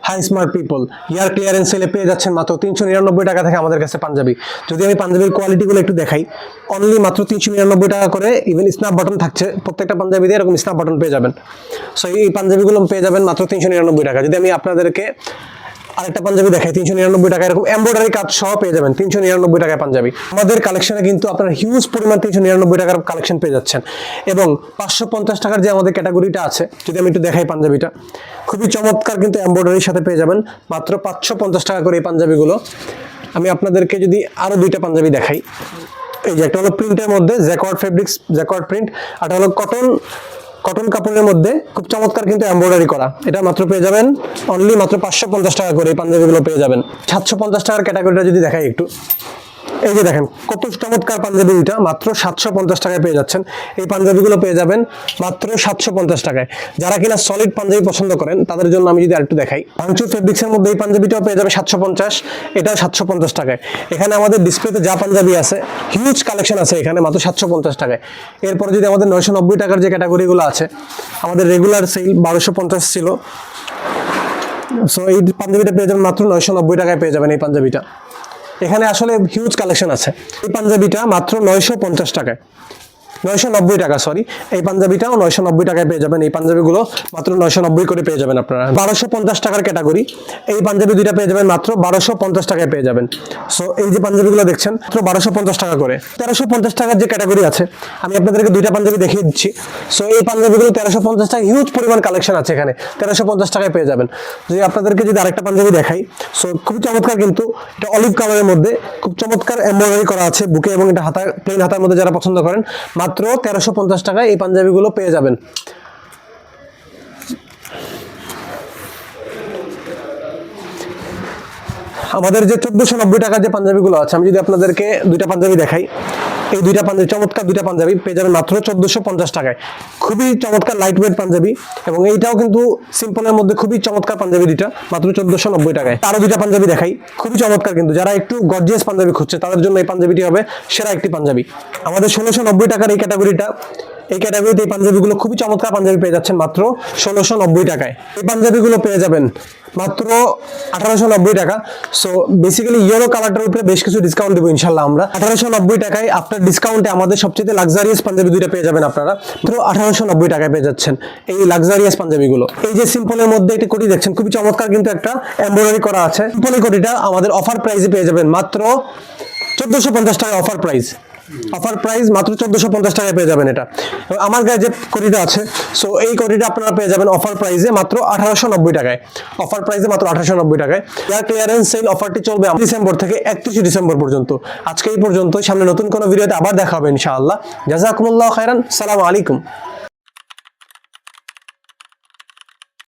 High smart people ইয়ার clearance সেলে পেয়ে যাচ্ছেন মাত্র 399 টাকা থেকে আমাদের কাছে পাঞ্জাবি। যদি আমি পাঞ্জাবির কোয়ালিটিগুলো একটু দেখাই, অনলি মাত্র 399 টাকা করে। ইভেন স্ন্যাপ বাটন থাকছে প্রত্যেকটা পাঞ্জাবিতে, এরকম স্ন্যাপ বাটন পেয়ে যাবেন। সো এই পাঞ্জাবিগুলো পেয়ে যাবেন মাত্র 399 টাকা। যদি আমি আপনাদেরকে আরেকটা পাঞ্জাবি দেখাই 399 টাকা, এরকম এমব্রয়ডারি কাজ সহ পেয়ে যাবেন 399 টাকায় পাঞ্জাবি। আমাদের কালেকশনে কিন্তু আপনারা হিউজ পরিমাণ 399 টাকার কালেকশন পেয়ে যাচ্ছেন। এবং 550 টাকার যে আমাদের ক্যাটাগরিটা আছে, যদি আমি একটু দেখাই পাঞ্জাবিটা, খুবই চমৎকার কিন্তু এমব্রয়ডারির সাথে পেয়ে যাবেন মাত্র 550 টাকা করে এই পাঞ্জাবিগুলো। আমি আপনাদেরকে যদি আরো দুইটা পাঞ্জাবি দেখাই, এই যে একটা হলো প্রিন্টের মধ্যে জ্যাকওয়ার্ড ফেব্রিক্স, জ্যাকওয়ার্ড প্রিন্ট, আর একটা হলো কটন কাপড়ের মধ্যে খুব চমৎকার কিন্তু এমব্রয়ডারি করা। এটা মাত্র পেয়ে যাবেন অনলি মাত্র 550 টাকা করে এই পাঞ্জাবিগুলো পেয়ে যাবেন। 750 টাকার ক্যাটাগরিটা যদি দেখাই একটু, এই যে দেখেন কত চমৎকার পাঞ্জাবি, এটা মাত্র 750 টাকায় পেয়ে যাচ্ছেন। এই পাঞ্জাবিগুলো পেয়ে যাবেন মাত্র 750 টাকায়। যারা কিনা সলিড পাঞ্জাবি পছন্দ করেন তাদের জন্য আমি যদি আরেকটু দেখাই, ভাঙচুর ফেব্রিক্সের মধ্যে এই পাঞ্জাবিটাও পেয়ে যাবে 750, এটা 750 টাকায়। এখানে আমাদের ডিসপ্লেতে যা পাঞ্জাবি আছে, হিউজ কালেকশন আছে এখানে মাত্র 750 টাকায়। এরপরে যদি আমাদের 990 টাকার যে ক্যাটাগরিগুলো আছে, আমাদের রেগুলার সেল 1250 ছিল। সো এই পাঞ্জাবিটা পেয়ে যাবেন মাত্র 990 টাকায় পেয়ে যাবেন এই পাঞ্জাবিটা। এখানে আসলে হিউজ কালেকশন আছে। এই পাঞ্জাবিটা মাত্র 950 টাকায়, 990 টাকা, সরি, এই পাঞ্জাবিটাও 990 টাকায় পেয়ে যাবেন। এই পাঞ্জাবিগুলো মাত্র 990 করে পেয়ে যাবেন আপনারা। 1250 টাকার ক্যাটাগরি, এই পাঞ্জাবি দুইটা পেয়ে যাবেন মাত্র 1250 টাকায় পেয়ে যাবেন। সো এই যে পাঞ্জাবিগুলো দেখছেন মাত্র 1250 টাকা করে। 1350 টাকার যে ক্যাটাগরি আছে, আমি আপনাদেরকে দুইটা পাঞ্জাবি দেখিয়ে দিচ্ছি। সো এই পাঞ্জাবিগুলো 1350 টাকা, হিউজ পরিমাণ কালেকশন আছে এখানে, 1350 টাকায় পেয়ে যাবেন। যদি আপনাদেরকে যদি আরেকটা পাঞ্জাবি দেখাই, সো খুব চমৎকার কিন্তু, এটা অলিভ কালারের মধ্যে খুব চমৎকার এমব্রয়ডারি করা আছে বুকে, এবং এটা হাতা, প্লেন হাতার মধ্যে যারা পছন্দ করেন, মাত্র 1350 টাকায় এই পাঞ্জাবিগুলো পেয়ে যাবেন। আমাদের যে 1490 টাকার যে পাঞ্জাবিগুলো আছে, আমি যদি আপনাদেরকে দুইটা পাঞ্জাবি দেখাই, এই দুইটা পাঞ্জাবি, চমৎকার দুইটা পাঞ্জাবি পেয়ে যাবেন মাত্র 1450 টাকায়। খুবই চমৎকার লাইট ওয়েট পাঞ্জাবি, এবং এইটাও কিন্তু সিম্পলের মধ্যে খুবই চমৎকার পাঞ্জাবি দুইটা মাত্র 1490 টাকায়। আরো দুইটা পাঞ্জাবি দেখাই, খুবই চমৎকার কিন্তু, যারা একটু গর্জিয়াস পাঞ্জাবি খুঁজছে তাদের জন্য এই পাঞ্জাবিটি হবে সেরা একটি পাঞ্জাবি। আমাদের 1690 টাকার এই ক্যাটাগরিটা, এই ক্যাটাগরিতে এই পাঞ্জাবিগুলো খুবই চমৎকার পাঞ্জাবি পেয়ে যাচ্ছেন মাত্র 1690 টাকায়। এই পাঞ্জাবিগুলো পেয়ে যাবেন মাত্র 1890 টাকা। সো বেসিক্যালি ইয়েলো কালারটার উপরে বেশ কিছু ডিসকাউন্ট দেবো ইনশাল্লাহ আমরা। 1890 টাকায় আপনার ডিসকাউন্টে আমাদের সবচেয়ে লাক্সারিয়াস পাঞ্জাবি দুইটা পেয়ে যাবেন আপনারা, মাত্র 1890 টাকায় পেয়ে যাচ্ছেন এই লাক্সারিয়াস পাঞ্জাবিগুলো। এই যে সিম্পলের মধ্যে একটি কোটি দেখছেন, খুবই চমৎকার কিন্তু একটা এমব্রয়ডারি করা আছে। সিম্পল কোটিটা আমাদের অফার প্রাইসে পেয়ে যাবেন মাত্র 1450 টাকা অফার প্রাইস। অফার প্রাইস মাত্র 1450 টাকায় পেয়ে যাবেন এটা। আমার গায়ে যে কোটিটা আছে, সো এই কোটিটা আপনারা পেয়ে যাবেন অফার প্রাইসে মাত্র 1890 টাকায়। অফার প্রাইসে মাত্র 1890 টাকায়। এয়ার ক্লিয়ারেন্স সেল অফারটি চলবে ডিসেম্বর থেকে 31 ডিসেম্বর পর্যন্ত। আজকে এই পর্যন্ত, সামনে নতুন কোনো ভিডিওতে আবার দেখা হবে ইনশাআল্লাহ। জাযাকুমুল্লাহু খাইরান, সালামু আলাইকুম।